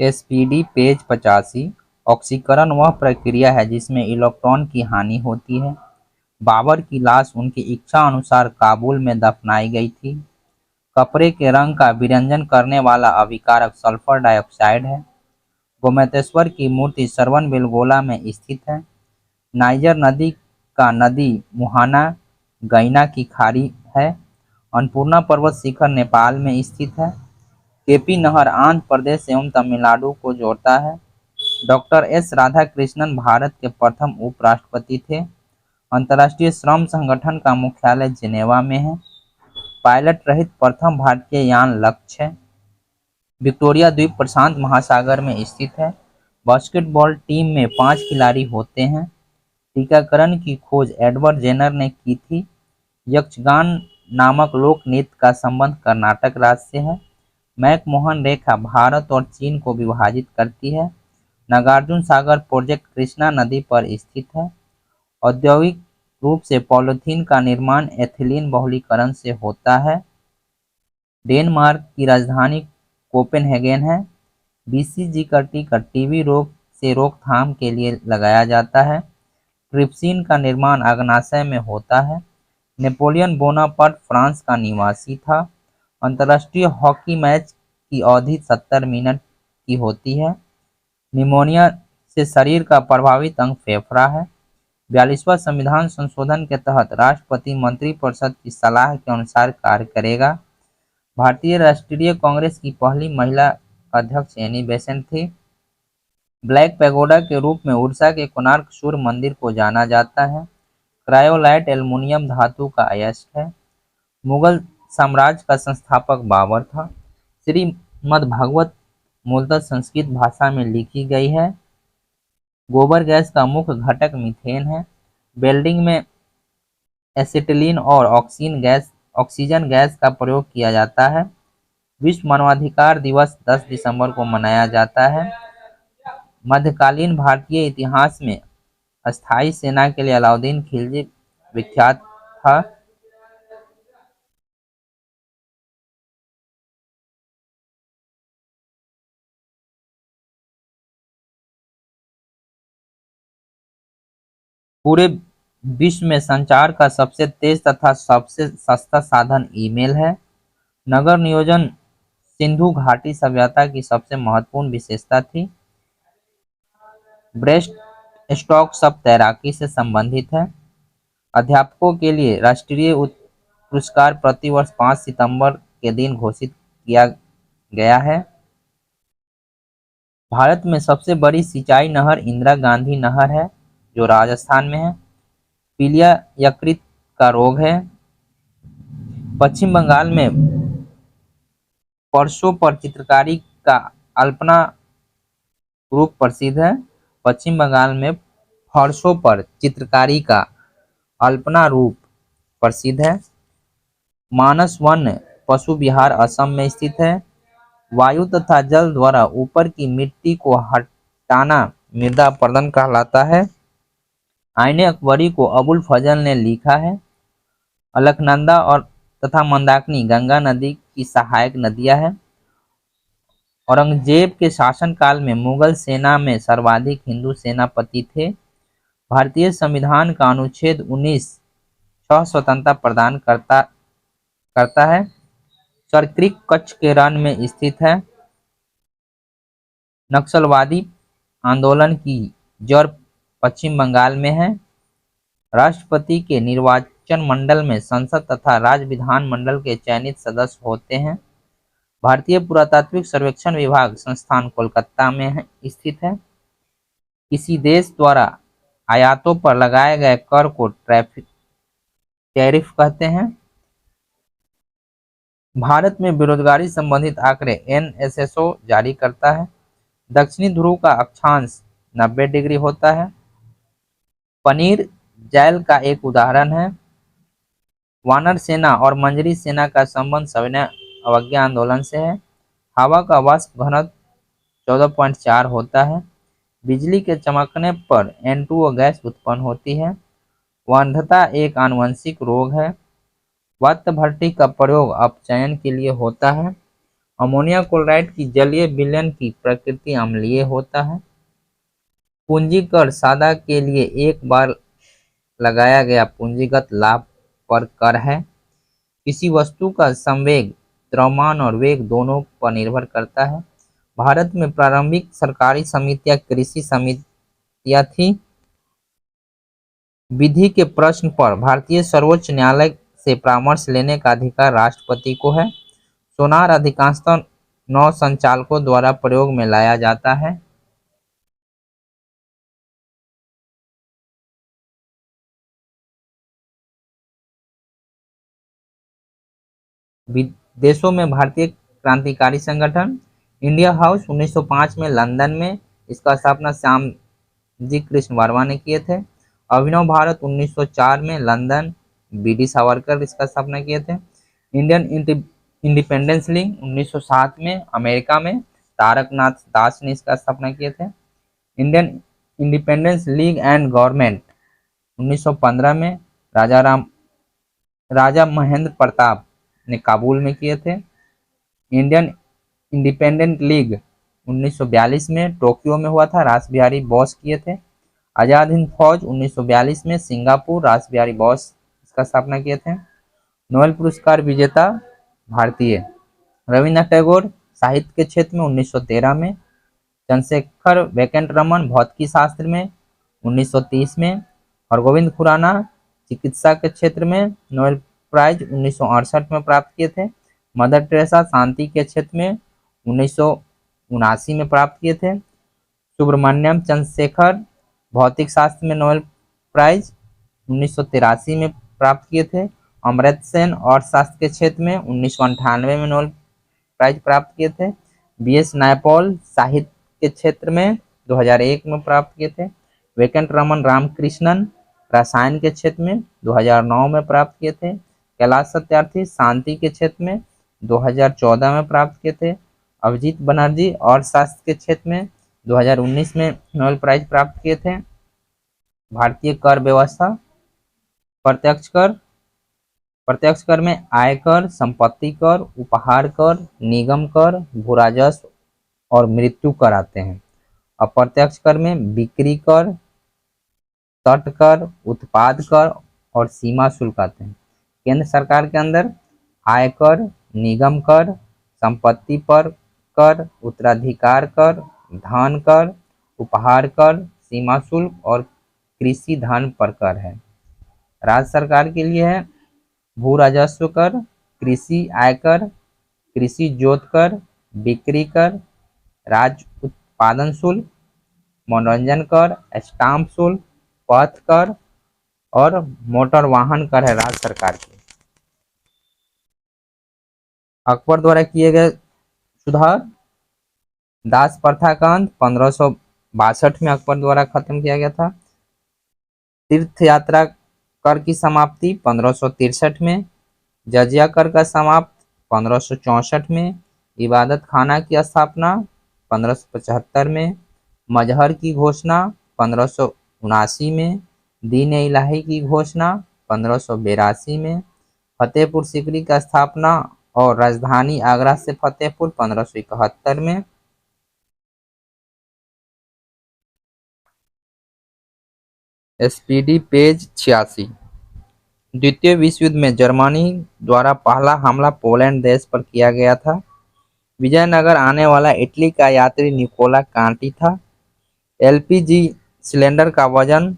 SPD page 85 ऑक्सीकरण वह प्रक्रिया है जिसमें इलेक्ट्रॉन की हानि होती है। बाबर की लाश उनकी इच्छा अनुसार काबुल में दफनाई गई थी। कपड़े के रंग का विरंजन करने वाला अभिकारक सल्फर डाइऑक्साइड है। गोमतेश्वर की मूर्ति श्रवणबेलगोला में स्थित है। नाइजर नदी का नदी मुहाना गैना की खाड़ी है। अन्नपूर्णा पर्वत शिखर नेपाल में स्थित है। केपी नहर आंध्र प्रदेश एवं तमिलनाडु को जोड़ता है। डॉक्टर एस राधाकृष्णन भारत के प्रथम उपराष्ट्रपति थे। अंतर्राष्ट्रीय श्रम संगठन का मुख्यालय जिनेवा में है। पायलट रहित प्रथम भारतीय यान लक्ष्य है। विक्टोरिया द्वीप प्रशांत महासागर में स्थित है। बास्केटबॉल टीम में 5 खिलाड़ी होते हैं। टीकाकरण की खोज एडवर्ड जेनर ने की थी। यक्षगान नामक लोक नृत्य का संबंध कर्नाटक राज्य से है। मैकमोहन रेखा भारत और चीन को विभाजित करती है। नागार्जुन सागर प्रोजेक्ट कृष्णा नदी पर स्थित है। औद्योगिक रूप से पॉलीथीन का निर्माण एथिलीन बहुलीकरण से होता है। डेनमार्क की राजधानी कोपेनहेगन है। बीसीजी का टीका टीबी रोग से रोकथाम के लिए लगाया जाता है। ट्रिप्सिन का निर्माण अग्नाशय में होता है। नेपोलियन बोनापार्ट फ्रांस का निवासी था। अंतर्राष्ट्रीय हॉकी मैच की अवधि 70 मिनट की होती है। निमोनिया से शरीर का प्रभावित अंग फेफड़ा है। 42वां संविधान संशोधन के तहत राष्ट्रपति मंत्रिपरिषद की सलाह के अनुसार कार्य करेगा। भारतीय राष्ट्रीय कांग्रेस की पहली महिला अध्यक्ष एनी बेसेंट थी। ब्लैक पैगोडा के रूप में उड़ीसा के कोणार्क सूर्य मंदिर को जाना जाता है। क्रायोलाइट एल्युमिनियम धातु का अयस्क है। मुगल साम्राज्य का संस्थापक बाबर था। श्रीमद्भागवत मूलतः संस्कृत भाषा में लिखी गई है। गोबर गैस का मुख्य घटक मीथेन है। वेल्डिंग में एसिटिलीन और ऑक्सीजन गैस का प्रयोग किया जाता है। विश्व मानवाधिकार दिवस 10 दिसंबर को मनाया जाता है। मध्यकालीन भारतीय इतिहास में अस्थायी सेना के लिए अलाउद्दीन खिलजी विख्यात था। पूरे विश्व में संचार का सबसे तेज तथा सबसे सस्ता साधन ईमेल है। नगर नियोजन सिंधु घाटी सभ्यता की सबसे महत्वपूर्ण विशेषता थी। ब्रेस्ट स्ट्रोक शब्द तैराकी से संबंधित है। अध्यापकों के लिए राष्ट्रीय पुरस्कार प्रतिवर्ष 5 सितंबर के दिन घोषित किया गया है। भारत में सबसे बड़ी सिंचाई नहर इंदिरा गांधी नहर है जो राजस्थान में है। पीलिया यकृत का रोग है। पश्चिम बंगाल में फर्शों पर चित्रकारी का अल्पना रूप प्रसिद्ध है। पश्चिम बंगाल में फर्शों पर चित्रकारी का अल्पना रूप प्रसिद्ध है। मानस वन पशु विहार असम में स्थित है। वायु तथा जल द्वारा ऊपर की मिट्टी को हटाना मृदा अपरदन कहलाता है। आईने अकबरी को अबुल फजल ने लिखा है। अलकनंदा और तथा मंदाकिनी गंगा नदी की सहायक नदियां हैं। औरंगजेब के शासनकाल में मुगल सेना में सर्वाधिक हिंदू सेनापति थे। भारतीय संविधान का अनुच्छेद 19 6 स्वतंत्रता प्रदान करता है। सरक्रिक कच्छ के रण में स्थित है। नक्सलवादी आंदोलन की जड़ पश्चिम बंगाल में है। राष्ट्रपति के निर्वाचन मंडल में संसद तथा राज्य विधान मंडल के चयनित सदस्य होते हैं। भारतीय पुरातात्विक सर्वेक्षण विभाग संस्थान कोलकाता में स्थित है। किसी देश द्वारा आयातों पर लगाए गए कर को टैरिफ कहते हैं। भारत में बेरोजगारी संबंधित आंकड़े एनएसएसओ जारी करता है। दक्षिणी ध्रुव का अक्षांश 90 डिग्री होता है। पनीर जैल का एक उदाहरण है। वानर सेना और मंजरी सेना का संबंध सविनय अवज्ञा आंदोलन से है। हवा का वाष्प घनत्व 14.4 होता है। बिजली के चमकने पर N2O गैस उत्पन्न होती है। वंध्यता एक आनुवंशिक रोग है। वात भट्टी का प्रयोग अपचयन के लिए होता है। अमोनिया क्लोराइड की जलीय विलयन की प्रकृति अम्लीय होता है। पूंजी कर सादा के लिए एक बार लगाया गया पूंजीगत लाभ पर कर है। किसी वस्तु का संवेग द्रव्यमान और वेग दोनों पर निर्भर करता है। भारत में प्रारंभिक सरकारी समितियां कृषि समितियां थी। विधि के प्रश्न पर भारतीय सर्वोच्च न्यायालय से परामर्श लेने का अधिकार राष्ट्रपति को है। सोनार अधिकांशतः नौ संचालकों द्वारा प्रयोग में लाया जाता है। विदेशों में भारतीय क्रांतिकारी संगठन इंडिया हाउस 1905 में लंदन में, इसका स्थापना श्यामजी कृष्ण वर्मा ने किए थे। अभिनव भारत 1904 में लंदन, बी.डी. सावरकर इसका स्थापना किए थे। इंडियन इंडिपेंडेंस लीग 1907 में अमेरिका में तारकनाथ दास ने इसका स्थापना किए थे। Indian independence league and government 1915 में राजा महेंद्र प्रताप ने काबुल में किए थे। इंडियन इंडिपेंडेंट लीग 1942 में टोक्यो में हुआ था, रास बिहारी बोस किए थे। आजाद हिंद फौज 1942 में सिंगापुर, रास बिहारी बोस इसका स्थापना किए थे। नोबेल पुरस्कार विजेता भारतीय रविन्द्रनाथ टैगोर साहित्य के क्षेत्र में 1913 में, चंद्रशेखर वेंकट रमन भौतिकी शास्त्र में 1930 में, हरगोविंद खुराना चिकित्सा के क्षेत्र में नोबेल प्राइज 1968 में प्राप्त किए थे। मदर टेरेसा शांति के क्षेत्र में 1979 में प्राप्त किए थे। सुब्रमण्यम चंद्रशेखर भौतिक शास्त्र में नोबेल प्राइज 1983 में प्राप्त किए थे। अमर्त्य सेन अर्थशास्त्र के क्षेत्र में 1998 में नोबेल प्राइज प्राप्त किए थे। बी.एस. नायपॉल साहित्य के क्षेत्र में 2001 में प्राप्त किए थे। वेंकट रमन रामकृष्णन रसायन के क्षेत्र में 2009 में प्राप्त किए थे। कैलाश सत्यार्थी शांति के क्षेत्र में 2014 में प्राप्त किए थे। अभिजीत बनर्जी अर्थशास्त्र के क्षेत्र में 2019 में नोबेल प्राइज प्राप्त किए थे। भारतीय कर व्यवस्था प्रत्यक्ष कर में आयकर, संपत्ति कर, उपहार कर, निगम कर, भूराजस्व और मृत्यु कर आते हैं। अप्रत्यक्ष कर में बिक्री कर, तट कर, उत्पाद कर और सीमा शुल्क आते हैं। केंद्र सरकार के अंदर आयकर, निगम कर, संपत्ति पर कर, उत्तराधिकार कर, धन कर, उपहार कर, सीमा शुल्क और कृषि धन पर कर है। राज्य सरकार के लिए है भू राजस्व कर, कृषि आयकर, कृषि जोत कर, बिक्री कर, राज्य उत्पादन शुल्क, मनोरंजन कर, स्टाम्प शुल्क, पथ कर और मोटर वाहन कर है राज्य सरकार के। अकबर द्वारा किए गए सुधार दास प्रथा का अंत 1562 में अकबर द्वारा खत्म किया गया था। तीर्थ यात्रा कर की समाप्ति 1563 में, जजिया कर का समाप्त 1564 में, इबादत खाना की स्थापना 1575 में, मजहर की घोषणा 1579 में, दीन इलाही की घोषणा 1582 में, फतेहपुर सीकरी का स्थापना और राजधानी आगरा से फतेहपुर 1571 में। SPD page 86। द्वितीय विश्व युद्ध में जर्मनी द्वारा पहला हमला पोलैंड देश पर किया गया था। विजयनगर आने वाला इटली का यात्री निकोला कांटी था। LPG सिलेंडर का वजन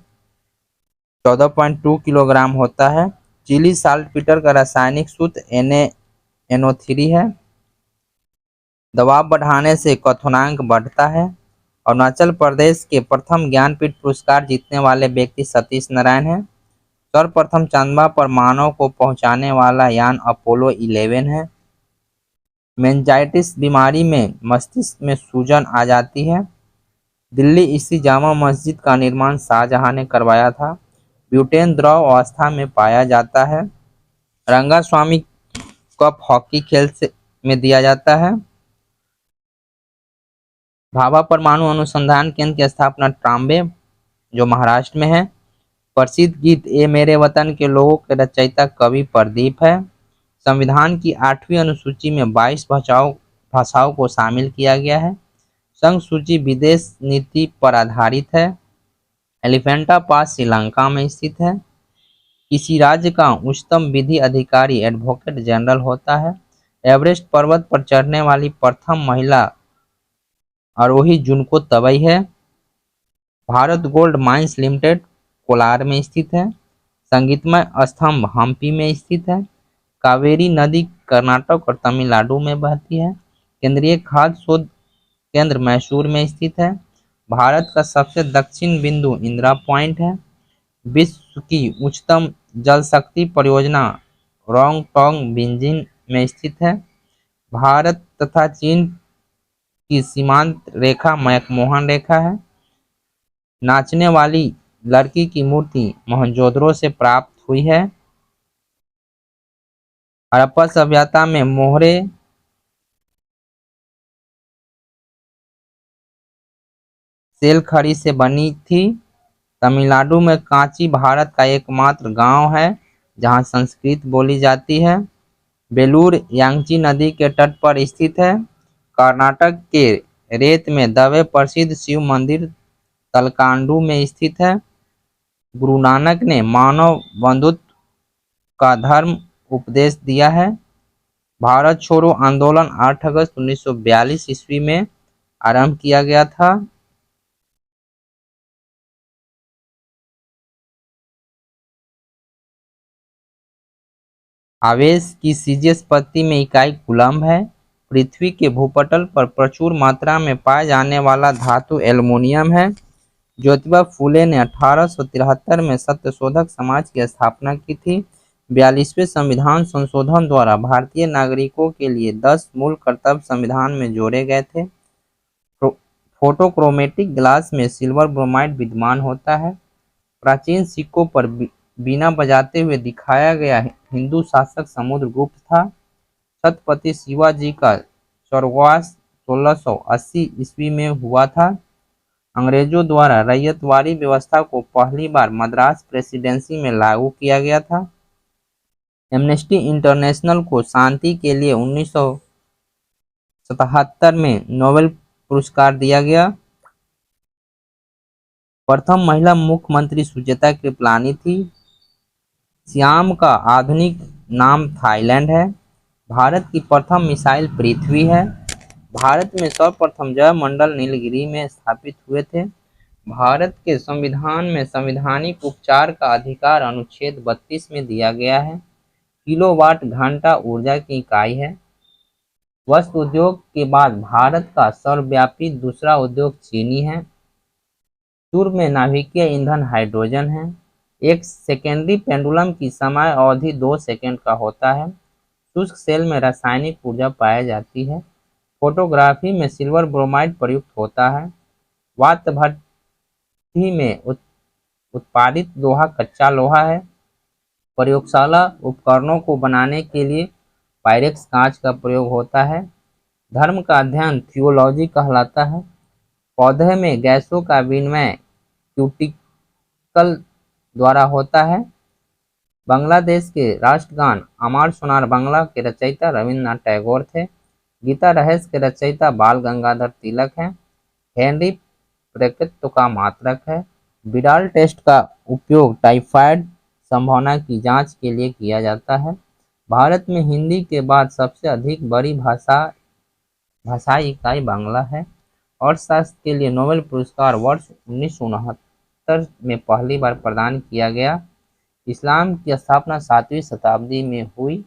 14.2 किलोग्राम होता है। चिली साल्टपीटर का रासायनिक सूत्र NaNO3 है। दबाव बढ़ाने से क्वथनांक बढ़ता है। अरुणाचल प्रदेश के प्रथम ज्ञानपीठ पुरस्कार जीतने वाले व्यक्ति सतीश नारायण हैं। सर्वप्रथम चंद्रमा पर मानव को पहुंचाने वाला यान अपोलो 11 है। मेनिंजाइटिस बीमारी में मस्तिष्क में सूजन आ जाती है। दिल्ली स्थित जामा मस्जिद का निर्माण शाहजहां ने करवाया था। ब्यूटेन द्रव अवस्था में पाया जाता है। रंगास्वामी कप हॉकी खेल में दिया जाता है। भाभा परमाणु अनुसंधान केंद्र की स्थापना ट्राम्बे जो महाराष्ट्र में है। प्रसिद्ध गीत ए मेरे वतन के लोगों के रचयिता कवि प्रदीप है। संविधान की 8वीं अनुसूची में 22 भाषाओं भाषाओं को शामिल किया गया है। संघ सूची विदेश नीति पर आधारित है। एलिफेंटा पास श्रीलंका में स्थित है। किसी राज्य का उच्चतम विधि अधिकारी एडवोकेट जनरल होता है। एवरेस्ट पर्वत पर चढ़ने वाली प्रथम महिला आरोही जुनको तबई है। Bharat gold mines limited Kolar में स्थित है। संगीतमय स्तंभ हम्पी में स्थित है। कावेरी नदी कर्नाटक और तमिलनाडु में बहती है। केंद्रीय खाद्य शोध केंद्र मैसूर में स्थित है। भारत का सबसे दक्षिण बिंदु इंदिरा पॉइंट है। विश्व की उच्चतम जल शक्ति परियोजना रोंगटोंग बिंजिन में स्थित है। भारत तथा चीन की सीमांत रेखा मैकमोहन रेखा है। नाचने वाली लड़की की मूर्ति मोहनजोदड़ो से प्राप्त हुई है। हड़प्पा सभ्यता में मोहरे सेल खड़ी से बनी थी। तमिलनाडु में कांची भारत का एकमात्र गांव है जहां संस्कृत बोली जाती है। बेलूर यांगची नदी के तट पर स्थित है। कर्नाटक के रेत में दबे प्रसिद्ध शिव मंदिर तलकांडू में स्थित है। गुरु नानक ने मानव बंधुत्व का धर्म उपदेश दिया है। भारत छोड़ो आंदोलन 8 अगस्त 1942 ईस्वी में आरंभ किया गया था। आवेश की सीजियस पत्ती में इकाई कूलम्ब है। पृथ्वी के भूपटल पर प्रचुर मात्रा में पाए जाने वाला धातु एल्युमिनियम है। ज्योतिबा फूले ने 1873 में सत्यशोधक समाज की स्थापना की थी। 42वें संविधान संशोधन द्वारा भारतीय नागरिकों के लिए 10 मूल कर्तव्य संविधान में जोड़े गए थे। फोटोक्रोमेटिक ग्लास में सिल्वर ब्रोमाइड विद्यमान होता है। प्राचीन सिक्कों पर बीना बजाते हुए दिखाया गया हिंदू शासक समुद्रगुप्त था। छत्रपति शिवाजी का स्वर्गवास 1680 ईस्वी में हुआ था। अंग्रेजों द्वारा रैयतवाड़ी व्यवस्था को पहली बार मद्रास प्रेसिडेंसी में लागू किया गया था। एमनेस्टी इंटरनेशनल को शांति के लिए 1977 में नोबेल पुरस्कार दिया गया। प्रथम महिला मुख्यमंत्री सुचेता कृपलानी थी। सियाम का आधुनिक नाम थाईलैंड है। भारत की प्रथम मिसाइल पृथ्वी है। भारत में सर्वप्रथम जयमंडल नीलगिरी में स्थापित हुए थे। भारत के संविधान में संवैधानिक उपचार का अधिकार अनुच्छेद 32 में दिया गया है। किलोवाट घंटा ऊर्जा की इकाई है। वस्त्र उद्योग के बाद भारत का सर्वव्यापी दूसरा उद्योग चीनी है। सूर्य में नाभिकीय ईंधन हाइड्रोजन है। एक सेकेंडरी पेंडुलम की समय अवधि 2 सेकंड का होता है। शुष्क सेल में रासायनिक ऊर्जा पाई जाती है। फोटोग्राफी में सिल्वर ब्रोमाइड प्रयुक्त होता है। वात भट्ठी में उत्पादित लोहा कच्चा लोहा है। प्रयोगशाला उपकरणों को बनाने के लिए पायरेक्स कांच का प्रयोग होता है। धर्म का अध्ययन थियोलॉजी कहलाता है। पौधे में गैसों का विनिमय क्यूटिकल द्वारा होता है। बांग्लादेश के राष्ट्रगान अमार सोनार बांग्ला के रचयिता रविन्द्रनाथ टैगोर थे। गीता रहस्य के रचयिता बाल गंगाधर तिलक हैं। हेनरी प्रकृत्व का मात्रक है। विडाल टेस्ट का उपयोग टाइफाइड संभावना की जांच के लिए किया जाता है। भारत में हिंदी के बाद सबसे अधिक बड़ी भाषाई इकाई बांग्ला है। अर्थशास्त्र के लिए नोबेल पुरस्कार वर्ष 1969 में पहली बार प्रदान किया गया। इस्लाम की स्थापना 7वीं शताब्दी में हुई।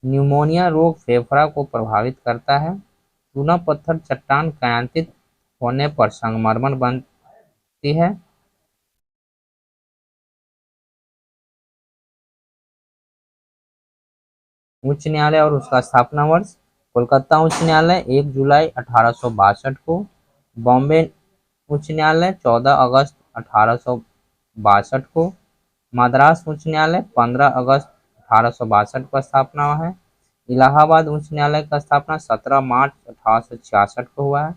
न्यूमोनिया रोग फेफड़ा को प्रभावित करता है। चूना पत्थर चट्टान कायांतित होने पर संगमरमर बनती है। उच्च न्यायालय और उसका स्थापना वर्ष। कोलकाता उच्च न्यायालय 1 जुलाई 1862 को। बॉम्बे उच्च न्यायालय 14 अगस्त 1862 को। मद्रास उच्च न्यायालय 15 अगस्त 1862 को स्थापना हुआ है। इलाहाबाद उच्च न्यायालय का स्थापना 17 मार्च 1866 को हुआ है।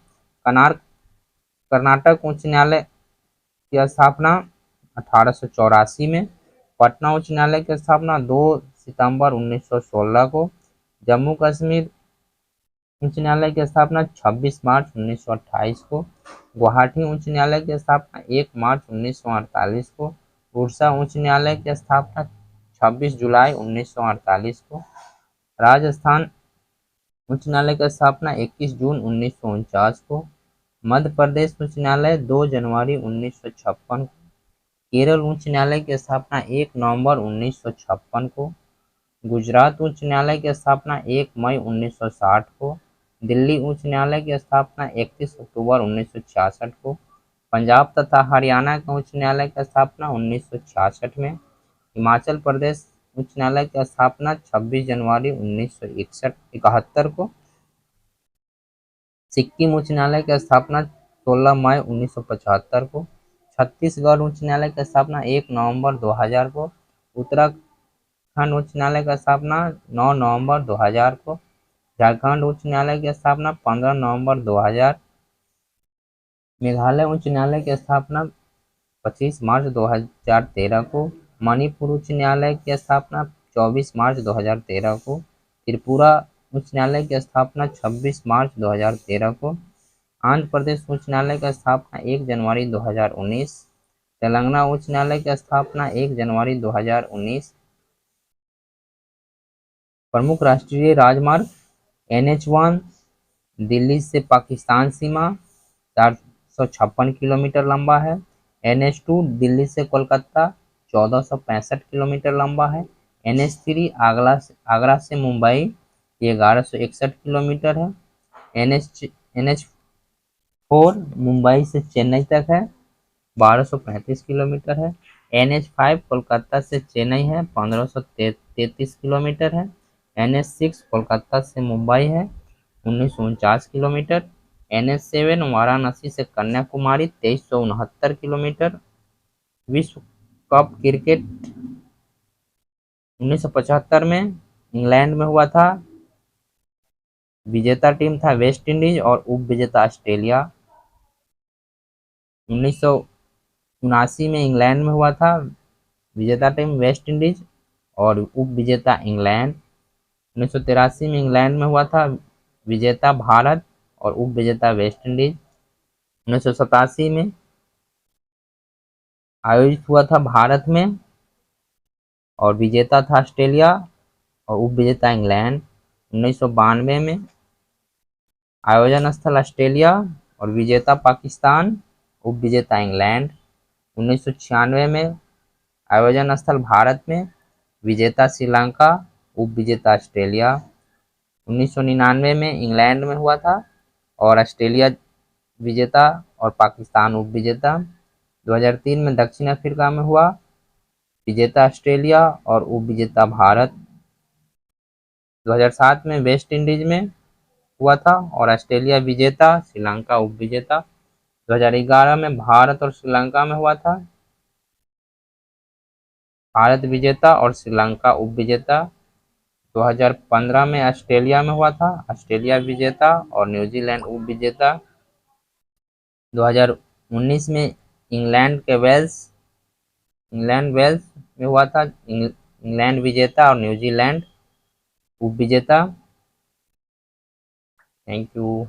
कर्नाटक उच्च न्यायालय की स्थापना 1884 में। पटना उच्च न्यायालय की स्थापना 2 सितंबर 1916 को। जम्मू कश्मीर उच्च न्यायालय की स्थापना 26 मार्च 1928 को। गुवाहाटी उच्च न्यायालय की स्थापना 1 मार्च 1948 को। उड़ीसा उच्च न्यायालय की स्थापना 26 जुलाई 1948 को। राजस्थान उच्च न्यायालय की स्थापना 21 जून 1949 को। मध्य प्रदेश उच्च न्यायालय 2 जनवरी 1956 को। केरल उच्च न्यायालय की स्थापना 1 नवंबर 1956 को। गुजरात उच्च न्यायालय की स्थापना 1 मई 1960 को। दिल्ली उच्च न्यायालय की स्थापना 31 अक्टूबर 1966 को। पंजाब तथा हरियाणा का उच्च न्यायालय की स्थापना 1966 में। हिमाचल प्रदेश उच्च न्यायालय की स्थापना 26 जनवरी 1971 को। सिक्किम उच्च न्यायालय की स्थापना 16 मई 1975 को। छत्तीसगढ़ उच्च न्यायालय की स्थापना 1 नवंबर 2000 को। उत्तराखंड उच्च न्यायालय की स्थापना 9 नवंबर 2000 को। झारखंड उच्च न्यायालय की स्थापना 15 नवंबर 2000। मेघालय उच्च न्यायालय की स्थापना 25 मार्च 2013 को। मणिपुर उच्च न्यायालय की स्थापना 24 मार्च 2013 को। त्रिपुरा उच्च न्यायालय की स्थापना 26 मार्च 2013 को। आंध्र प्रदेश उच्च न्यायालय की स्थापना 1 जनवरी 2019। तेलंगाना उच्च न्यायालय की स्थापना 1 जनवरी 2019। प्रमुख राष्ट्रीय राजमार्ग NH1 दिल्ली से पाकिस्तान सीमा 456 किलोमीटर लंबा है। NH2 दिल्ली से कोलकाता 1465 किलोमीटर लंबा है। NH3 आगरा से मुंबई 1161 किलोमीटर है। NH4 मुंबई से चेन्नई तक है 1235 किलोमीटर है। NH5 कोलकाता से चेन्नई है 1533 किलोमीटर है। NH6 कोलकाता से मुंबई है 1949 किलोमीटर। NH7 वाराणसी से कन्याकुमारी 2369 किलोमीटर। विश्व कप क्रिकेट 1975 में इंग्लैंड में हुआ था। विजेता टीम था वेस्ट इंडीज और उप विजेता ऑस्ट्रेलिया। 1979 में इंग्लैंड में हुआ था। विजेता टीम वेस्ट इंडीज और उप विजेता इंग्लैंड। 1983 में इंग्लैंड में हुआ था। विजेता भारत और उप विजेता वेस्ट इंडीज। 1987 में आयोजित हुआ था भारत में और विजेता था ऑस्ट्रेलिया और उप विजेता इंग्लैंड। 1992 में आयोजन स्थल ऑस्ट्रेलिया और विजेता पाकिस्तान, उप विजेता इंग्लैंड। 1996 में आयोजन स्थल भारत में, विजेता श्रीलंका, उप विजेता ऑस्ट्रेलिया। 1999 में इंग्लैंड में हुआ था और ऑस्ट्रेलिया विजेता और पाकिस्तान उप विजेता। 2003 में दक्षिण अफ्रीका में हुआ, विजेता ऑस्ट्रेलिया और उप विजेता भारत। 2007 में वेस्ट इंडीज में हुआ था और ऑस्ट्रेलिया विजेता, श्रीलंका उप विजेता। 2011 में भारत और श्रीलंका में हुआ था, भारत विजेता और श्रीलंका उप विजेता। 2015 में ऑस्ट्रेलिया में हुआ था, ऑस्ट्रेलिया विजेता और न्यूजीलैंड उप विजेता। 2019 में इंग्लैंड वेल्स में हुआ था, इंग्लैंड विजेता और न्यूजीलैंड उप विजेता। Thank you.